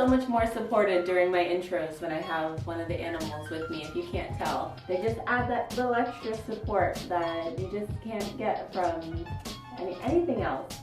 so much more supported during my intros when I have one of the animals with me, if you can't tell. They just add that little extra support that you just can't get from anything else.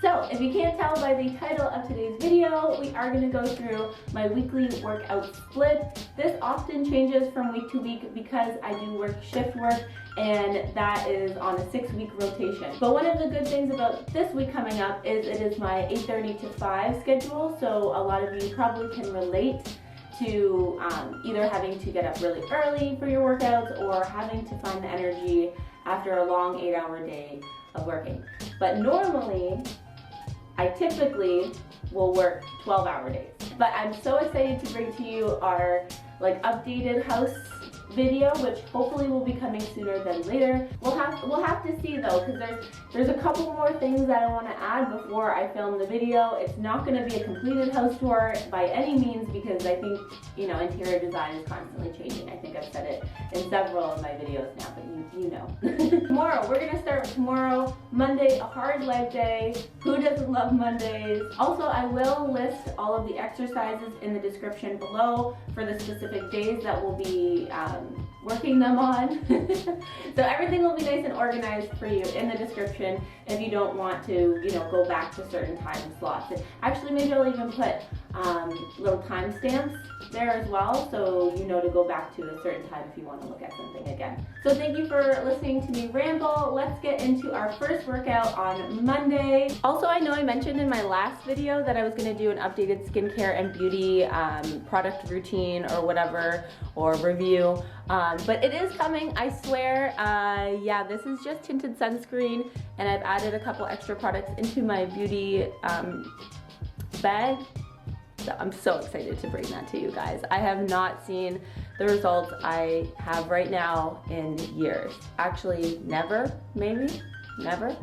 So, if you can't tell by the title of today's video, we are going to go through my weekly workout split. This often changes from week to week because I do work shift work, and that is on a 6-week rotation. But one of the good things about this week coming up is it is my 8:30 to 5 schedule, so a lot of you probably can relate to either having to get up really early for your workouts or having to find the energy after a long 8-hour day of working. But normally, I typically will work 12-hour days. But I'm so excited to bring to you our updated house video, which hopefully will be coming sooner than later. We'll have to see though, because there's a couple more things that I want to add before I film the video. It's not going to be a completed house tour by any means, because I think, interior design is constantly changing. I think I've said it in several of my videos now, but you know. Tomorrow, we're going to start with tomorrow, Monday, a hard leg day. Who doesn't love Mondays? Also, I will list all of the exercises in the description below for the specific days that we'll be working them on. So everything will be nice and organized for you in the description if you don't want to, go back to certain time slots. And actually, maybe I'll even put little timestamps there as well, so you know to go back to a certain time if you want to look at something again. So thank you for listening to me ramble. Let's get into our first workout on Monday. Also, I know I mentioned in my last video that I was going to do an updated skincare and beauty product routine or whatever, or review, but it is coming, I swear. Yeah, this is just tinted sunscreen, and I've added a couple extra products into my beauty bag. So I'm so excited to bring that to you guys. I have not seen the results I have right now in years. Actually, never, maybe, never.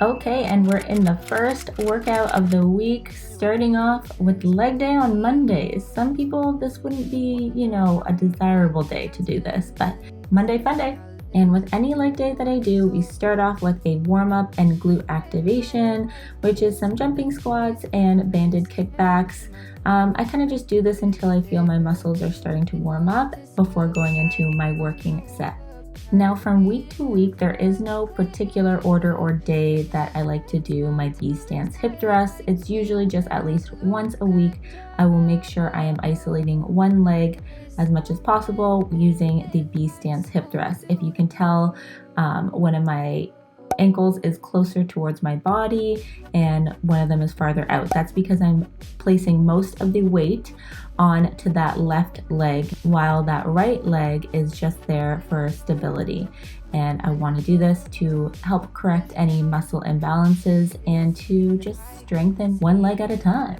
Okay, and we're in the first workout of the week, starting off with leg day on Mondays. Some people, this wouldn't be, a desirable day to do this, but Monday fun day. And with any leg day that I do, we start off with a warm-up and glute activation, which is some jumping squats and banded kickbacks. I kind of just do this until I feel my muscles are starting to warm up before going into my working set. Now, from week to week, there is no particular order or day that I like to do my B stance hip thrust. It's usually just at least once a week. I will make sure I am isolating one leg as much as possible using the B stance hip thrust. If you can tell, one of my ankles is closer towards my body and one of them is farther out. That's because I'm placing most of the weight onto that left leg, while that right leg is just there for stability. And I want to do this to help correct any muscle imbalances and to just strengthen one leg at a time.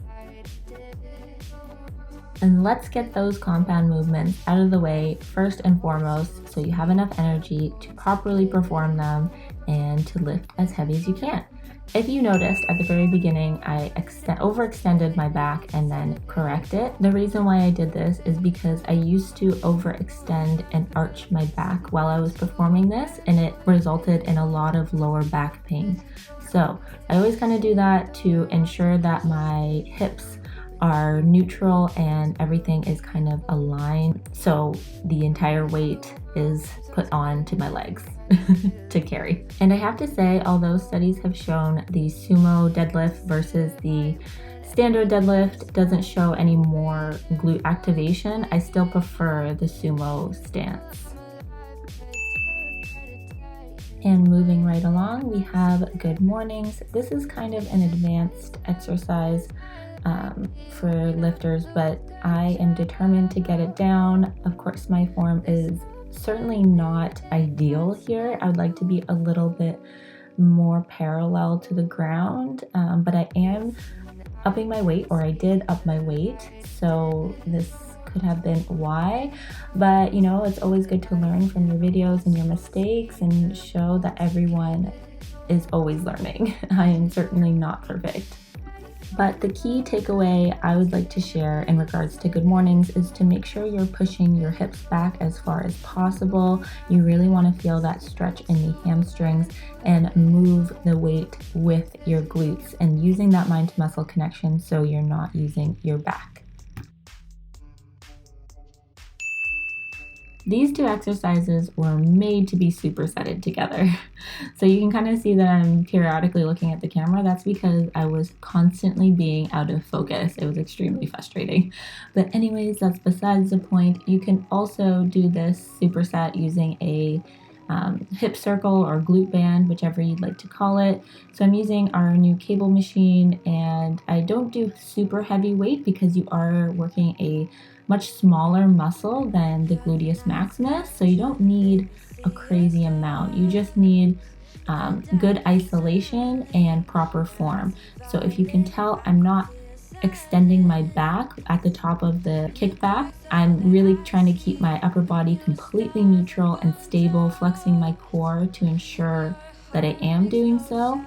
And let's get those compound movements out of the way first and foremost, so you have enough energy to properly perform them and to lift as heavy as you can. If you noticed at the very beginning, I overextended my back and then correct it. The reason why I did this is because I used to overextend and arch my back while I was performing this, and it resulted in a lot of lower back pain. So I always kind of do that to ensure that my hips are neutral and everything is kind of aligned, so the entire weight is put on to my legs to carry. And I have to say, although studies have shown the sumo deadlift versus the standard deadlift doesn't show any more glute activation, I still prefer the sumo stance. And moving right along, we have good mornings. This is kind of an advanced exercise for lifters, but I am determined to get it down. Of course, my form is certainly not ideal here. I would like to be a little bit more parallel to the ground, but I am upping my weight, or I did up my weight, so this could have been why. But it's always good to learn from your videos and your mistakes and show that everyone is always learning. I am certainly not perfect. But the key takeaway I would like to share in regards to good mornings is to make sure you're pushing your hips back as far as possible. You really want to feel that stretch in the hamstrings and move the weight with your glutes and using that mind to muscle connection so you're not using your back. These two exercises were made to be supersetted together. So you can kind of see that I'm periodically looking at the camera. That's because I was constantly being out of focus. It was extremely frustrating. But anyways, that's besides the point. You can also do this superset using a hip circle or glute band, whichever you'd like to call it. So I'm using our new cable machine, and I don't do super heavy weight because you are working a much smaller muscle than the gluteus maximus, so you don't need a crazy amount. You just need good isolation and proper form. So if you can tell, I'm not extending my back at the top of the kickback. I'm really trying to keep my upper body completely neutral and stable, flexing my core to ensure that I am doing so.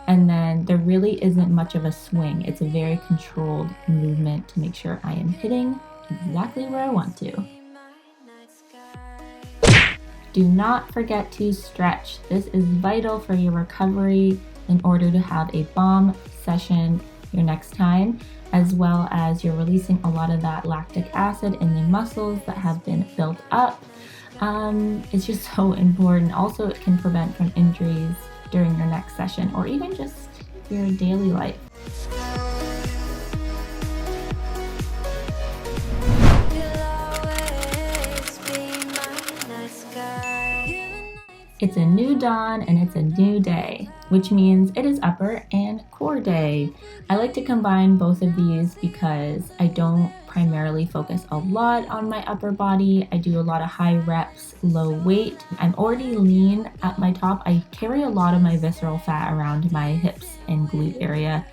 And then there really isn't much of a swing. It's a very controlled movement to make sure I am hitting exactly where I want to. Do not forget to stretch. This is vital for your recovery in order to have a bomb session your next time, as well as you're releasing a lot of that lactic acid in the muscles that have been built up. It's just so important. Also, it can prevent from injuries during your next session or even just your daily life. It's a new dawn and it's a new day, which means it is upper and core day. I like to combine both of these because I don't primarily focus a lot on my upper body. I do a lot of high reps, low weight. I'm already lean at my top. I carry a lot of my visceral fat around my hips and glute area.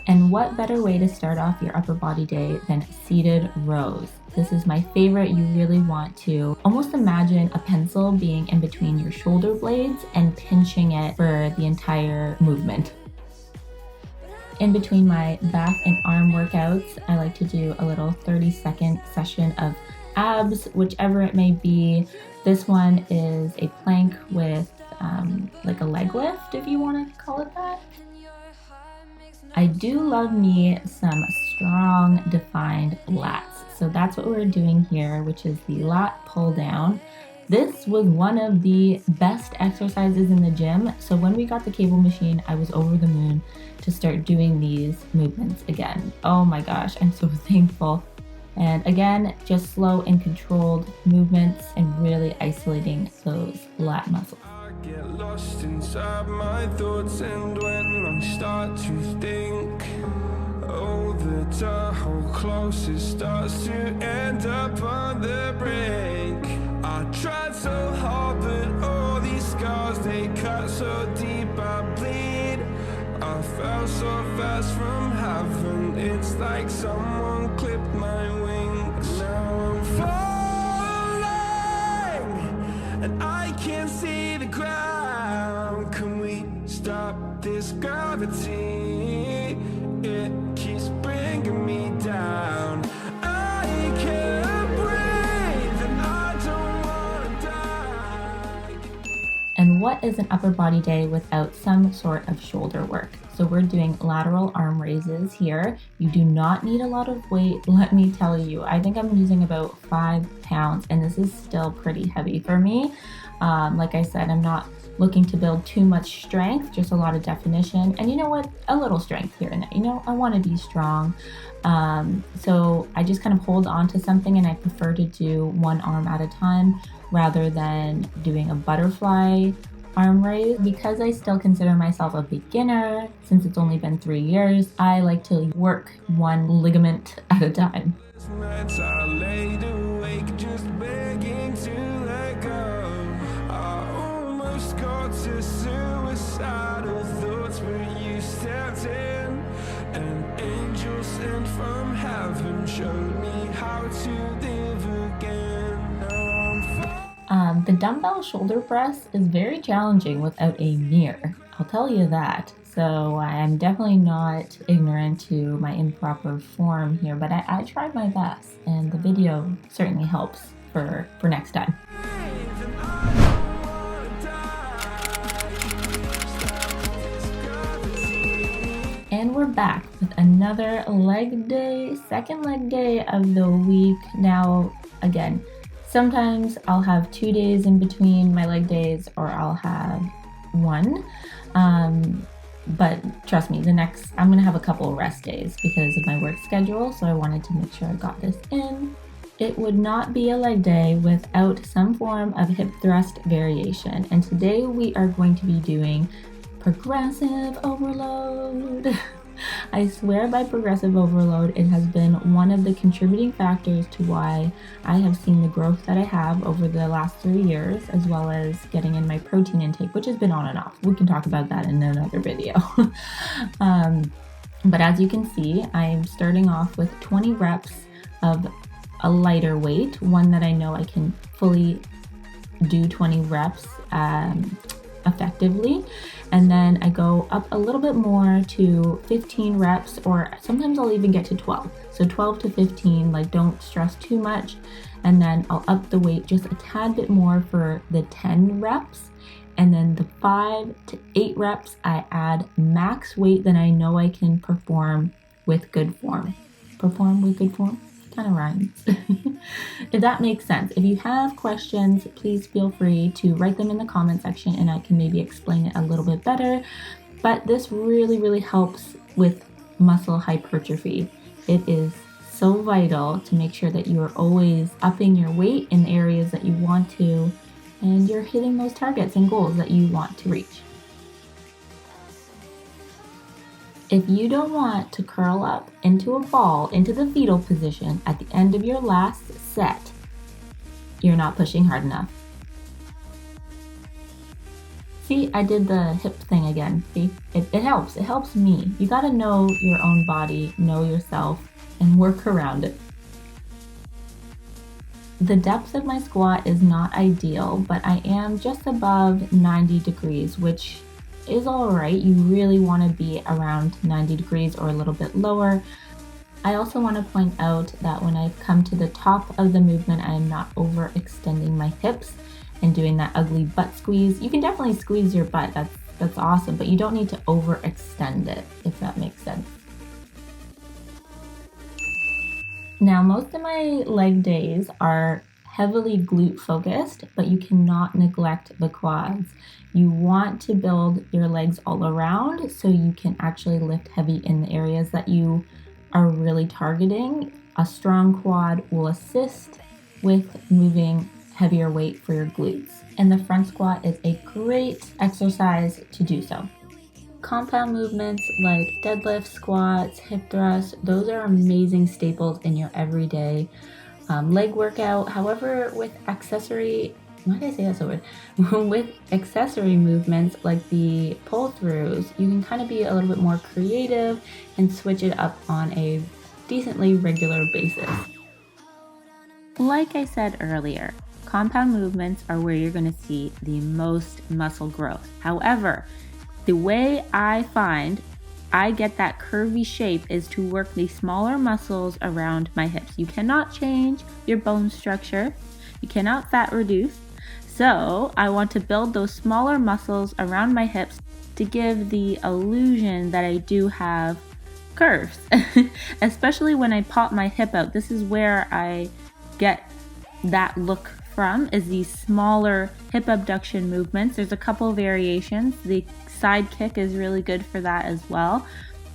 And what better way to start off your upper body day than seated rows? This is my favorite. You really want to almost imagine a pencil being in between your shoulder blades and pinching it for the entire movement. In between my back and arm workouts, I like to do a little 30-second session of abs, whichever it may be. This one is a plank with like a leg lift, if you want to call it that. I do love me some strong defined lats. So that's what we're doing here, which is the lat pull down. This was one of the best exercises in the gym. So when we got the cable machine, I was over the moon to start doing these movements again. Oh my gosh, I'm so thankful. And again, just slow and controlled movements and really isolating those lat muscles. Get lost inside my thoughts, and when I start to think, oh, the time how close it starts to end up on the brink. I tried so hard, but all these scars, they cut so deep I bleed. I fell so fast from heaven, it's like someone clipped my wings. Now I'm falling, and I can't see the ground. Can we stop this gravity? It keeps bringing me down. I can't breathe and I don't wanna die. And what is an upper body day without some sort of shoulder work? So we're doing lateral arm raises here. You do not need a lot of weight, let me tell you. I think I'm using about 5 pounds, and this is still pretty heavy for me. Like I said, I'm not looking to build too much strength, just a lot of definition. And you know what? A little strength here and there. You know, I want to be strong. So I just kind of hold on to something, and I prefer to do one arm at a time rather than doing a butterfly arm raise. Because I still consider myself a beginner, since it's only been 3 years, I like to work one ligament at a time. I laid awake just begging to let go. I almost got to suicidal thoughts, but you stepped in. An angel sent from heaven showed me how to live again. Now I'm The dumbbell shoulder press is very challenging without a mirror, I'll tell you that. So I am definitely not ignorant to my improper form here, but I tried my best, and the video certainly helps for next time. And we're back with another leg day, second leg day of the week. Now, again, sometimes I'll have 2 days in between my leg days, or I'll have one. But trust me, I'm gonna have a couple rest days because of my work schedule, so I wanted to make sure I got this in. It would not be a leg day without some form of hip thrust variation, and today we are going to be doing progressive overload. I swear by progressive overload, it has been one of the contributing factors to why I have seen the growth that I have over the last 3 years, as well as getting in my protein intake, which has been on and off. We can talk about that in another video. But as you can see, I'm starting off with 20 reps of a lighter weight, one that I know I can fully do 20 reps effectively, and then I go up a little bit more to 15 reps, or sometimes I'll even get to 12. So 12 to 15, like, don't stress too much, and then I'll up the weight just a tad bit more for the 10 reps, and then the 5 to 8 reps I add max weight that I know I can perform with good form. Perform with good form? Kind of rhymes. If that makes sense. If you have questions, please feel free to write them in the comment section and I can maybe explain it a little bit better. But this really helps with muscle hypertrophy. It is so vital to make sure that you are always upping your weight in areas that you want to, and you're hitting those targets and goals that you want to reach. If you don't want to curl up into a ball into the fetal position at the end of your last set, you're not pushing hard enough. See, I did the hip thing again. See, it helps. It helps me. You gotta know your own body, know yourself, and work around it. The depth of my squat is not ideal, but I am just above 90 degrees, which is all right. You really want to be around 90 degrees or a little bit lower. I also want to point out that when I've come to the top of the movement, I am not overextending my hips and doing that ugly butt squeeze. You can definitely squeeze your butt, that's awesome, but you don't need to overextend it, if that makes sense. Now, most of my leg days are heavily glute focused, but you cannot neglect the quads. You want to build your legs all around so you can actually lift heavy in the areas that you are really targeting. A strong quad will assist with moving heavier weight for your glutes, and the front squat is a great exercise to do so. Compound movements like deadlift, squats, hip thrusts, those are amazing staples in your everyday leg workout. However, with accessory with accessory movements like the pull-throughs, you can kind of be a little bit more creative and switch it up on a decently regular basis. Like I said earlier, compound movements are where you're going to see the most muscle growth. However, the way I find I get that curvy shape is to work the smaller muscles around my hips. You cannot change your bone structure. You cannot fat reduce. So I want to build those smaller muscles around my hips to give the illusion that I do have curves, especially when I pop my hip out. This is where I get that look from, is these smaller hip abduction movements. There's a couple variations. The sidekick is really good for that as well,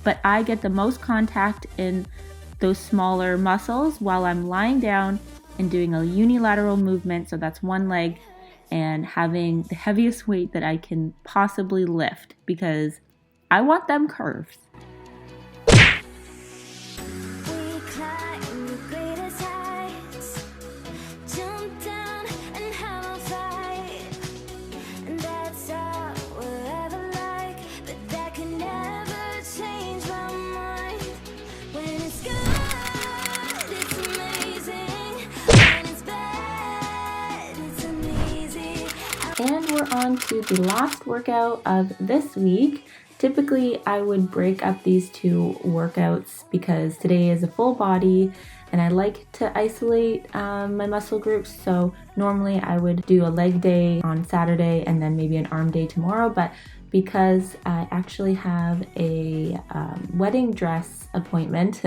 but I get the most contact in those smaller muscles while I'm lying down and doing a unilateral movement, so that's one leg, and having the heaviest weight that I can possibly lift because I want them curves. And we're on to the last workout of this week. Typically, I would break up these two workouts because today is a full body and I like to isolate my muscle groups. So normally I would do a leg day on Saturday and then maybe an arm day tomorrow. But because I actually have a wedding dress appointment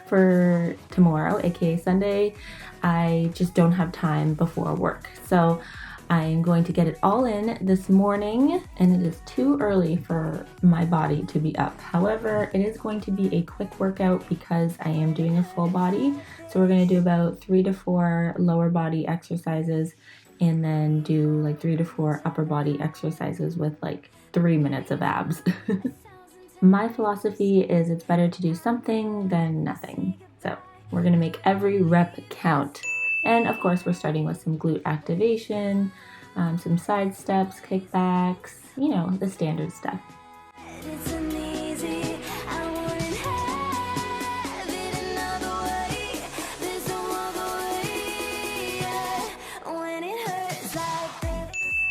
for tomorrow, aka Sunday, I just don't have time before work. So I'm going to get it all in this morning, and it is too early for my body to be up. However, it is going to be a quick workout because I am doing a full body. So we're going to do about 3 to 4 lower body exercises and then do like 3 to 4 upper body exercises with like 3 minutes of abs. My philosophy is it's better to do something than nothing. So we're going to make every rep count. And of course, we're starting with some glute activation, some side steps, kickbacks, you know, the standard stuff.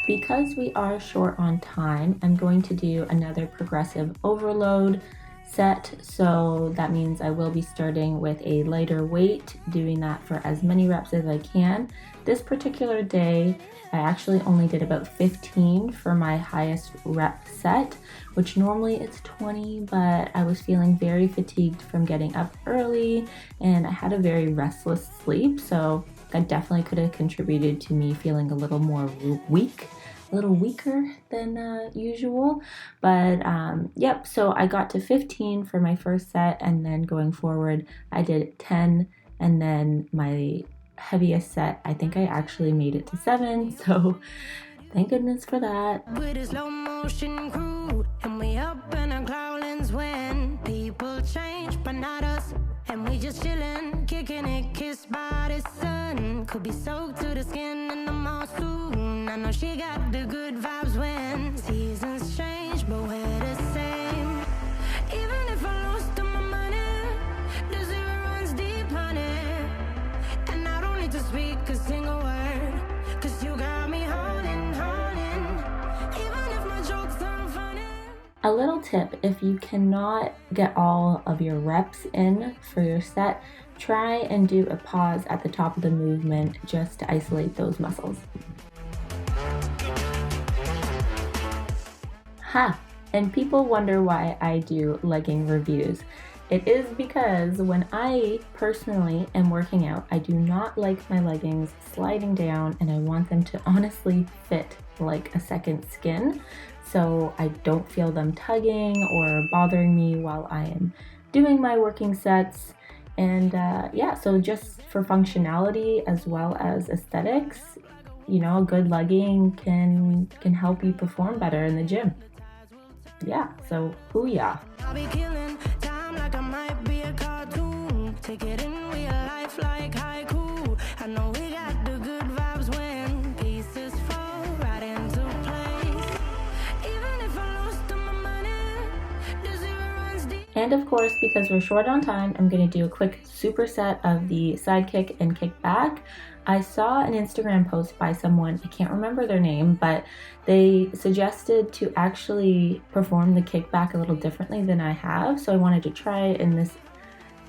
Because we are short on time, I'm going to do another progressive overload set. So that means I will be starting with a lighter weight, doing that for as many reps as I can. This particular day, I actually only did about 15 for my highest rep set, which normally it's 20, but I was feeling very fatigued from getting up early and I had a very restless sleep. So that definitely could have contributed to me feeling a little more weak. A little weaker than usual, but yep, so I got to 15 for my first set, and then going forward I did 10, and then my heaviest set, I think I actually made it to 7, so thank goodness for that. With a slow motion crew, and we up in our clouds when people change, but not us. And we just chillin', kicking it, kissed by the sun. Could be soaked to the skin in the mall soon. I know she got the good vibes when seasons change, but we're the same. Even if I lost all my money, the zero runs deep, honey. And I don't need to speak a single word, 'cause you got me holding, holding. Even if my jokes aren't funny. A little tip, if you cannot get all of your reps in for your set, try and do a pause at the top of the movement just to isolate those muscles. And people wonder why I do legging reviews. It is because when I personally am working out, I do not like my leggings sliding down, and I want them to honestly fit like a second skin, so I don't feel them tugging or bothering me while I am doing my working sets. And yeah, so just for functionality as well as aesthetics, you know, a good legging can help you perform better in the gym. Yeah, so hoo-yah. I'll be killing time like I might be a cartoon. Take it in real life like haiku. I know we got the good vibes when pieces fall right into place. Even if I lost all my money, the zero runs deep. And of course, because we're short on time, I'm going to do a quick superset of the sidekick and kickback. I saw an Instagram post by someone, I can't remember their name, but they suggested to actually perform the kickback a little differently than I have. So I wanted to try it in this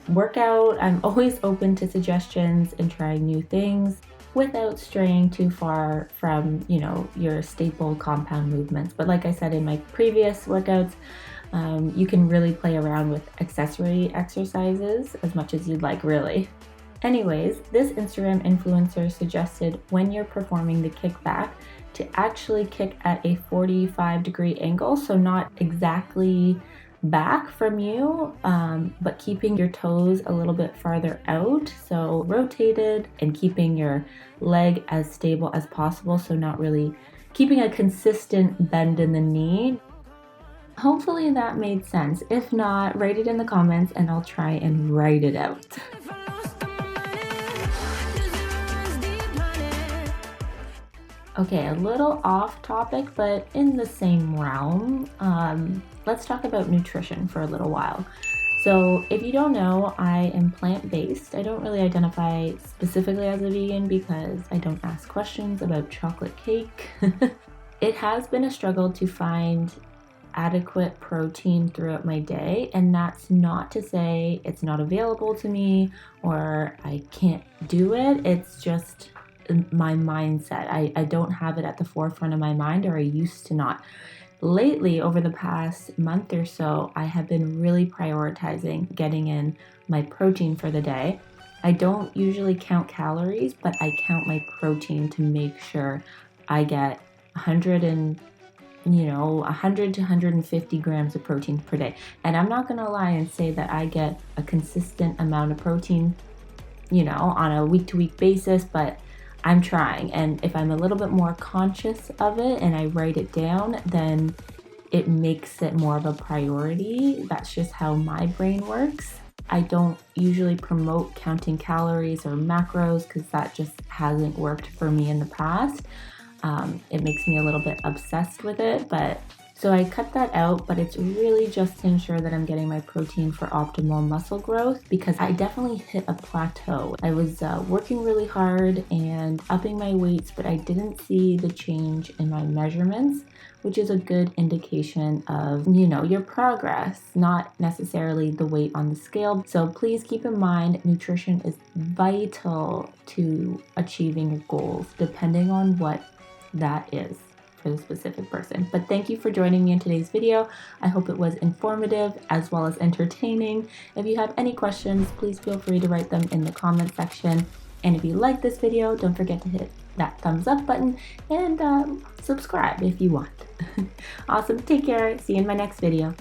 workout. I'm always open to suggestions and trying new things without straying too far from, you know, your staple compound movements. But like I said in my previous workouts, you can really play around with accessory exercises as much as you'd like, really. Anyways, this Instagram influencer suggested when you're performing the kickback to actually kick at a 45-degree angle, so not exactly back from you, but keeping your toes a little bit farther out, so rotated, and keeping your leg as stable as possible, so not really keeping a consistent bend in the knee. Hopefully that made sense. If not, write it in the comments and I'll try and write it out. Okay, a little off topic, but in the same realm. Let's talk about nutrition for a little while. So if you don't know, I am plant-based. I don't really identify specifically as a vegan because I don't ask questions about chocolate cake. It has been a struggle to find adequate protein throughout my day. And that's not to say it's not available to me or I can't do it. It's just my mindset. I don't have it at the forefront of my mind, or I used to not. Lately, over the past month or so, I have been really prioritizing getting in my protein for the day. I don't usually count calories, but I count my protein to make sure I get 100 to 150 grams of protein per day. And I'm not gonna lie and say that I get a consistent amount of protein, on a week-to-week basis, but I'm trying. And if I'm a little bit more conscious of it and I write it down, then it makes it more of a priority. That's just how my brain works. I don't usually promote counting calories or macros because that just hasn't worked for me in the past. It makes me a little bit obsessed with it, so I cut that out, but it's really just to ensure that I'm getting my protein for optimal muscle growth, because I definitely hit a plateau. I was working really hard and upping my weights, but I didn't see the change in my measurements, which is a good indication of, your progress, not necessarily the weight on the scale. So please keep in mind, nutrition is vital to achieving your goals, depending on what that is for the specific person. But thank you for joining me in today's video. I hope it was informative as well as entertaining. If you have any questions, please feel free to write them in the comment section. And if you like this video, don't forget to hit that thumbs up button and subscribe if you want. Awesome. Take care. See you in my next video.